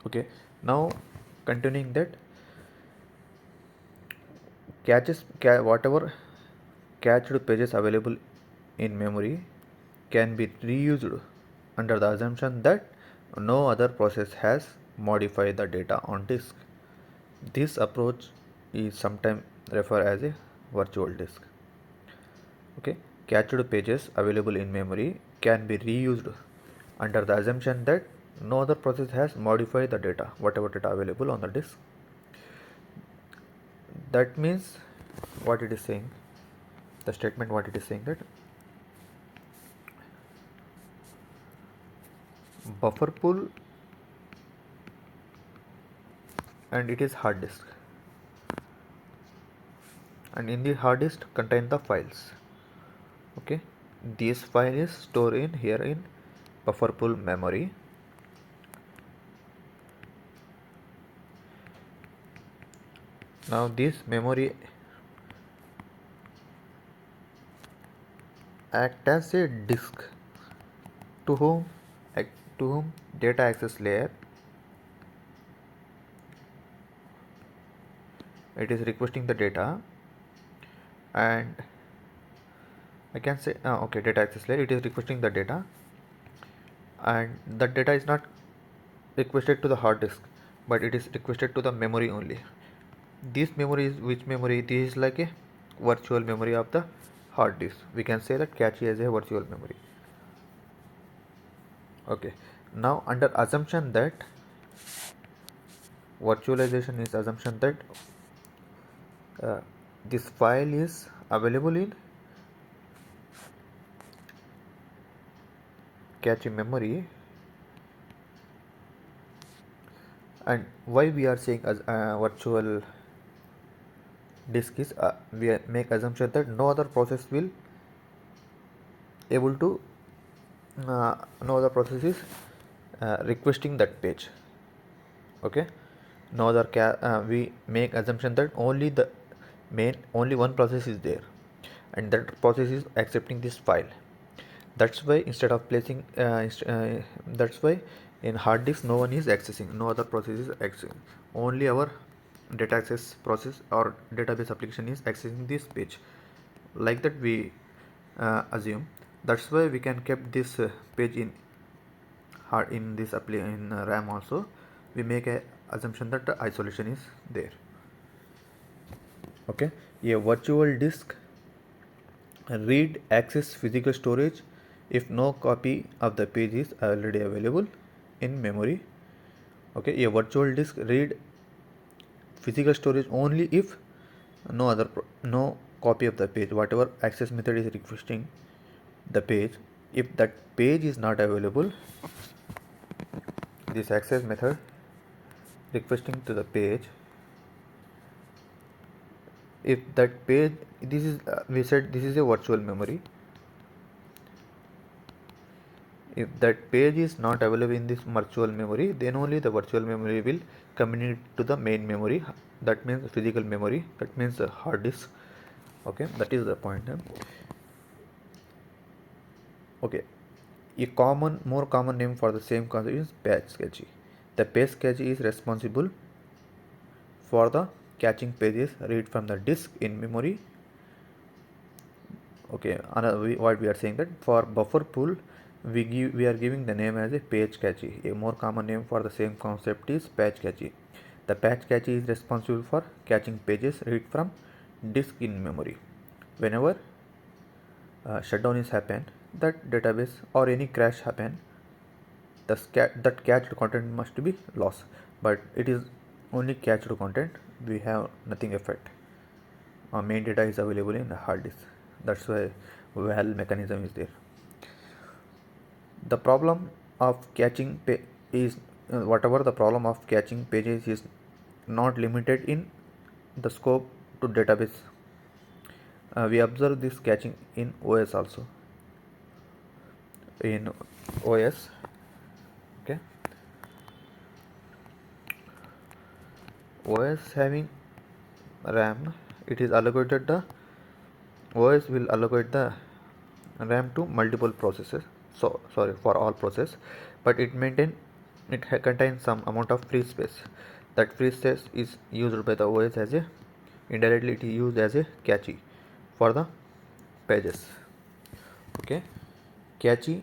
Okay, now continuing that, whatever cached pages available in memory can be reused under the assumption that no other process has modified the data on disk. This approach is sometimes referred as a virtual disk. Okay, cached pages available in memory can be reused under the assumption that no other process has modified the data, whatever data available on the disk. That means what it is saying, the statement what it is saying, that buffer pool and it is hard disk, and in the hard disk contain the files. Okay, this file is stored in here in buffer pool memory. Now this memory act as a disk to whom data access layer it is requesting the data, and I can say okay, data access layer, it is requesting the data, and that data is not requested to the hard disk, but it is requested to the memory only. This memory is which memory? This is like a virtual memory of the hard disk. We can say that cache is a virtual memory. Okay, now under assumption that virtualization is assumption that this file is available in cache memory, and why we are saying as virtual disk is we make assumption that no other process will able to no other process is requesting that page. Okay, no other we make assumption that only one process is there, and that process is accepting this file. That's why instead of placing that's why in hard disk no one is accessing, no other process is accessing, only our data access process or database application is accessing this page. Like that we assume. That's why we can keep this page in this in RAM also. We make a assumption that the isolation is there. Okay, a virtual disk read access physical storage if no copy of the page is already available in memory. Okay, a virtual disk read physical storage only if no copy of the page, whatever access method is requesting the page, if that page is not available, this access method requesting to the page, if that page, this is we said this is a virtual memory, if that page is not available in this virtual memory, then only the virtual memory will communicate to the main memory, that means physical memory, that means hard disk. Okay, that is the point. Okay, a more common name for the same concept is page cache. The page cache is responsible for the catching pages read from the disk in memory. Okay, what we are saying that for buffer pool we are giving the name as a page cache. A more common name for the same concept is page cache. The page cache is responsible for catching pages read from disk in memory. Whenever shutdown is happen, that database or any crash happen, that cached content must be lost, but it is only cached content, we have nothing effect. Our main data is available in the hard disk. That's why val mechanism is there. The problem of catching is whatever the problem of catching pages is not limited in the scope to database. We observe this catching in OS also. In OS, okay, OS having RAM, it is allocated the OS will allocate the RAM to multiple processes. So sorry for all process, but it maintain it contains some amount of free space. That free space is used by the OS as a indirectly it is used as a cache for the pages. Okay, cache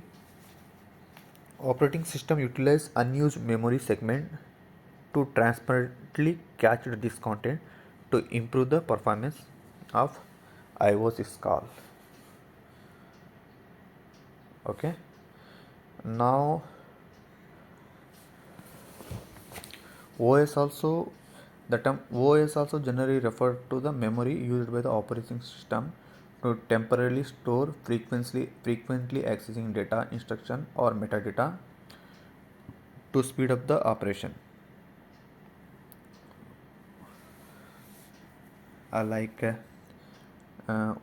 operating system utilize unused memory segment to transparently catch this content to improve the performance of iOS call. Okay, now OS also, the term OS also generally refer to the memory used by the operating system to temporarily store frequently accessing data, instruction or metadata to speed up the operation.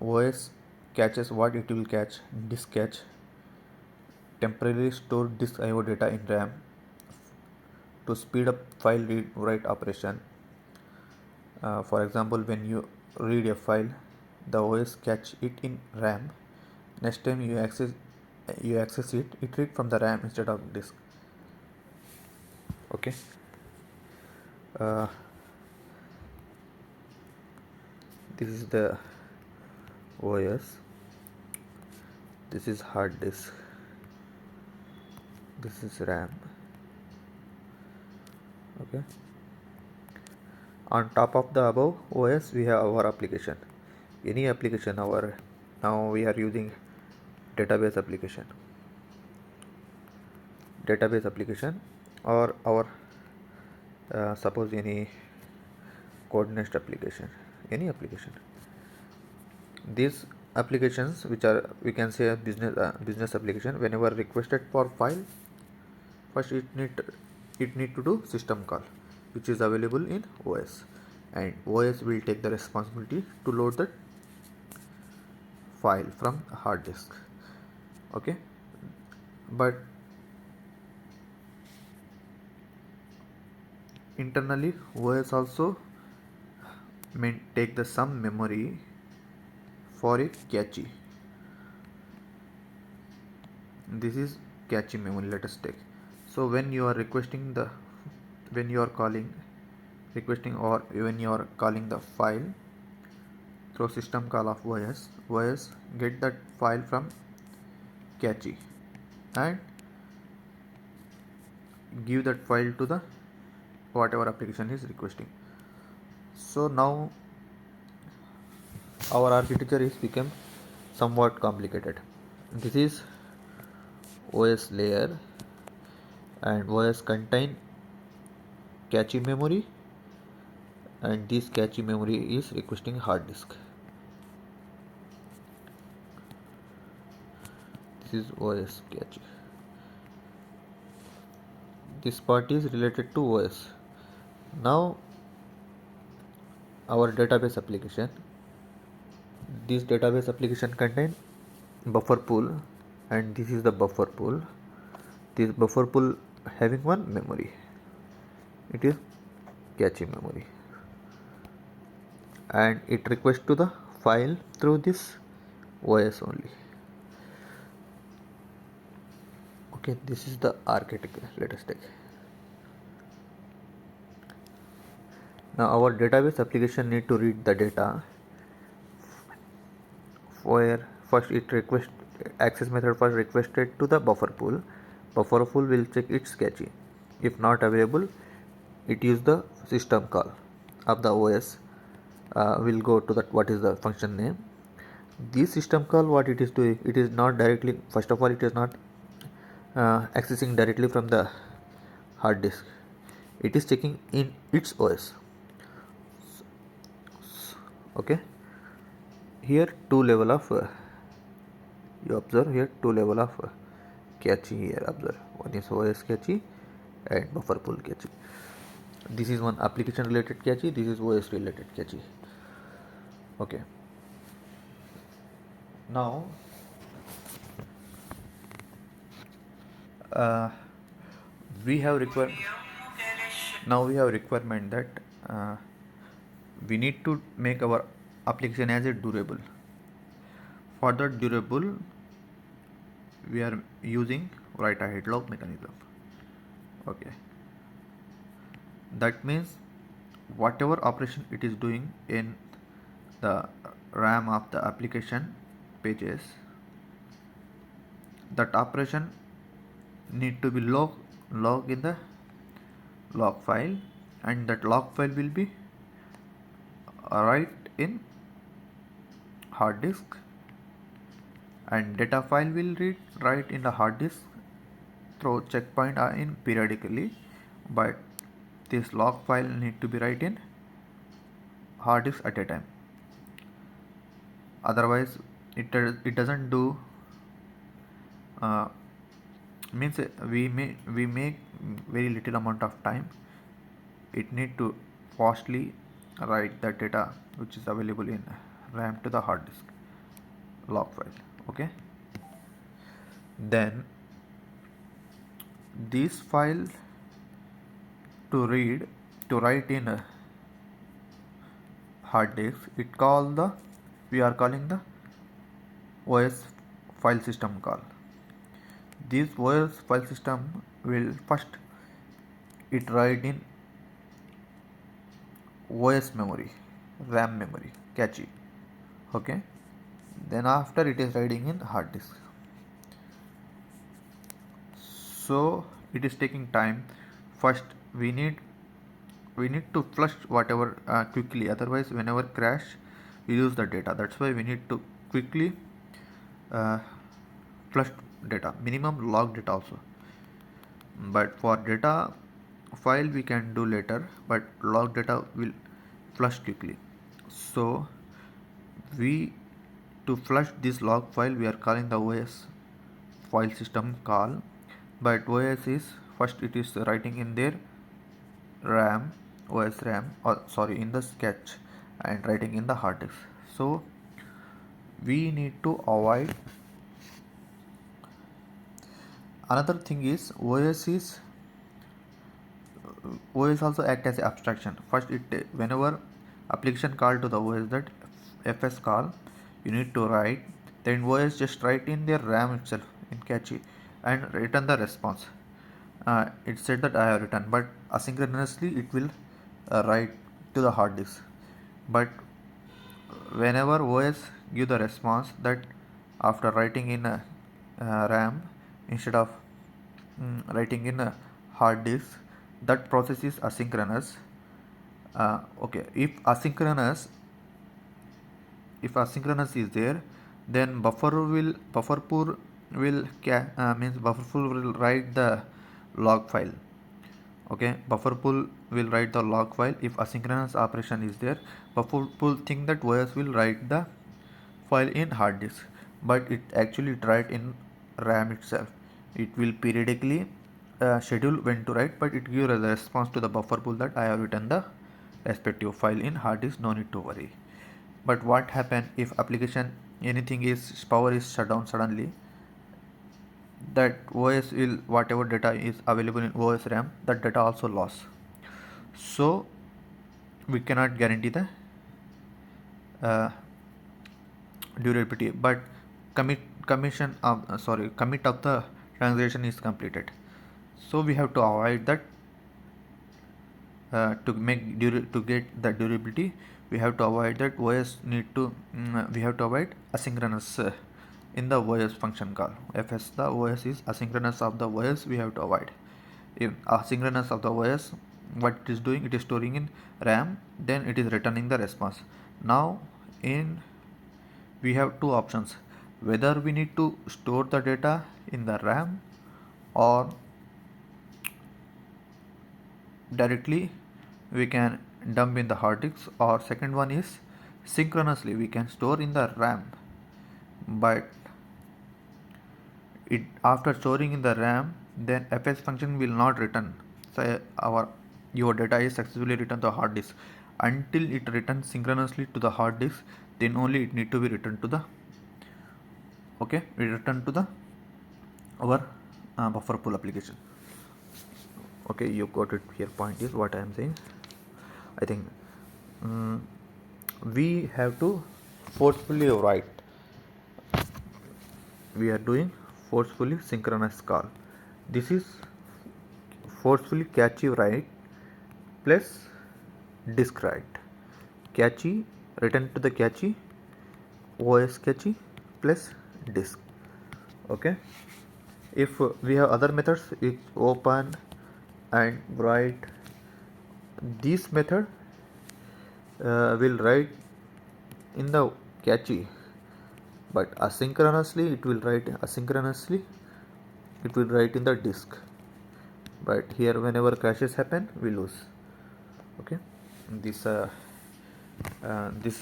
OS catches what it will catch, disk cache, temporarily store disk IO data in RAM to speed up file read write operation. For example, when you read a file, the OS catch it in RAM. Next time you access it read from the RAM instead of disk. Okay. This is the OS. This is hard disk. This is RAM. Okay. On top of the above OS, we have our application. Any application, now we are using database application or our suppose any coordinate application, any application. These applications which are we can say a business application, whenever requested for file, first it need to do system call, which is available in OS, and OS will take the responsibility to load the file from hard disk. Okay, but internally OS also may take the some memory for a cache. This is cache memory, let us take. So when you are requesting or when you are calling the file through system call of OS get that file from cache and give that file to the whatever application is requesting. So now our architecture is become somewhat complicated. This is OS layer, and OS contain cache memory, and this cache memory is requesting hard disk. This is OS cache. This part is related to OS. Now our database application. This database application contain buffer pool, and this is the buffer pool. This buffer pool having one memory. It is cache memory, and it requests to the file through this OS only. Okay, this is the architecture. Let us take. Now our database application need to read the data, where first it request access method first requested to the buffer pool. Buffer pool will check its cache. If not available, it use the system call of the OS. Will go to that what is the function name. This system call, what it is doing, it is not directly, first of all it is not accessing directly from the hard disk. It is checking in its OS. Okay, here two level of you observe here two level of cache here. Observe, one is OS cache and buffer pool cache. This is one application related cache, this is OS related cache. Okay, now we have requirement that we need to make our application as a durable. For that durable, we are using write ahead log mechanism. Okay, that means whatever operation it is doing in the RAM of the application pages, that operation need to be log in the log file, and that log file will be write in hard disk, and data file will write in the hard disk through checkpoint are in periodically, but this log file need to be write in hard disk at a time. Otherwise it doesn't do means we make very little amount of time. It need to fastly write the data which is available in RAM to the hard disk log file. Okay, then this file to read to write in a hard disk, we are calling the OS file system call. This OS file system will first it write in OS memory, RAM memory, cache. Okay, then after it is writing in hard disk. So it is taking time. First we need to flush whatever quickly, otherwise whenever crash we lose the data. That's why we need to quickly uh, flush data, minimum log data also. But for data file we can do later, but log data will flush quickly. So we to flush this log file we are calling the OS file system call, but OS is first it is writing in their RAM, OS RAM, or sorry, in the sketch, and writing in the hard disk. So we need to avoid. Another thing is OS also act as abstraction. First whenever application call to the OS, that FS call you need to write, then OS just write in their RAM itself in cache and return the response. It said that I have written, but asynchronously it will write to the hard disk. But whenever OS give the response that after writing in a RAM instead of writing in a hard disk, that process is asynchronous. Okay, if asynchronous is there, then buffer pool will means buffer pool will write the log file. Okay, buffer pool will write the log file. If asynchronous operation is there, buffer pool think that OS will write the file in hard disk, but it actually write in RAM itself. It will periodically schedule when to write, but it gives a response to the buffer pool that I have written the respective file in hard disk, no need to worry. But what happen if application anything is power is shut down suddenly, that OS will whatever data is available in OS RAM, that data also lost. So we cannot guarantee the uh, durability, but commit of the transaction is completed. So we have to avoid that. To get the durability, we have to avoid that OS need to we have to avoid asynchronous in the OS function call. FS the OS is asynchronous of the OS, we have to avoid. If asynchronous of the OS, what it is doing, it is storing in RAM, then it is returning the response. Now we have two options, whether we need to store the data in the RAM or directly we can dump in the hard disk, or second one is synchronously we can store in the RAM, but it after storing in the RAM, then fs function will not return. So your data is successfully returned to the hard disk. Until it returns synchronously to the hard disk, then only it need to be returned to the return to the our buffer pool application. Okay, you got it. Here point is what I am saying. I think we have to forcefully write. We are doing forcefully synchronous call. This is forcefully cache write plus disk write. Cache return to the cache, OS cache plus disk. Okay. If we have other methods, it's open and write. This method will write in the cache, but asynchronously it will write in the disk. But here whenever crashes happen, we lose. Okay, this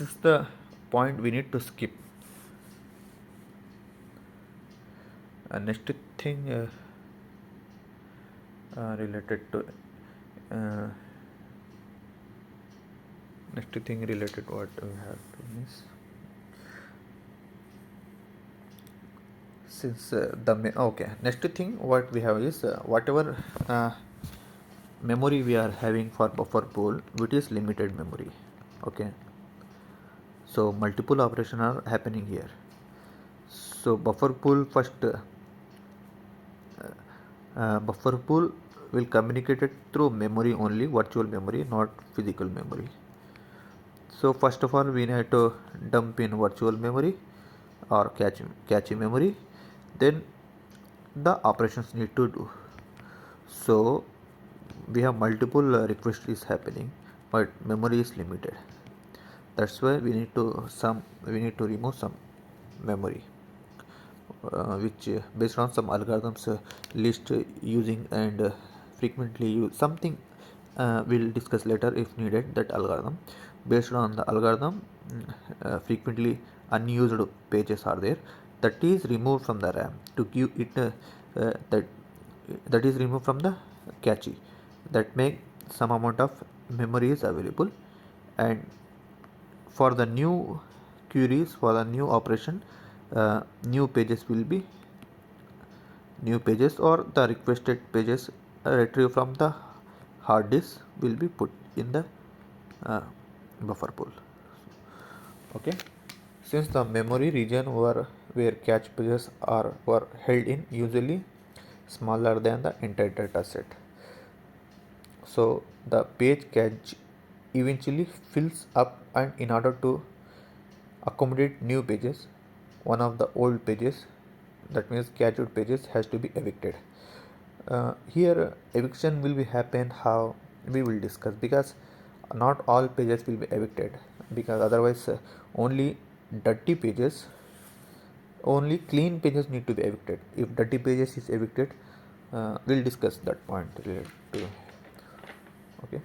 is the point we need to skip. Next thing related to next thing related what we have to miss. Since okay, next thing what we have is whatever memory we are having for buffer pool, which is limited memory. Okay, so multiple operations are happening here. So buffer pool first buffer pool will communicate it through memory only, virtual memory, not physical memory. So first of all we need to dump in virtual memory or cache memory, then the operations need to do. So we have multiple requests is happening, but memory is limited. That's why we need to remove some memory, which based on some algorithms list using and frequently use something we'll discuss later if needed. That algorithm, based on the algorithm, frequently unused pages are there, that is removed from the RAM to give it that is removed from the cache, that make some amount of memory is available. And for the new queries, for the new operation, new pages or the requested pages retrieved from the hard disk will be put in the buffer pool. Okay, since the memory region where cache pages were held in usually smaller than the entire data set, so the page cache eventually fills up, and in order to accommodate new pages, one of the old pages, that means cached pages, has to be evicted. Here eviction will be happen how we will discuss, because not all pages will be evicted, because otherwise only dirty pages, only clean pages need to be evicted. If dirty pages is evicted, we'll discuss that point related to. Okay.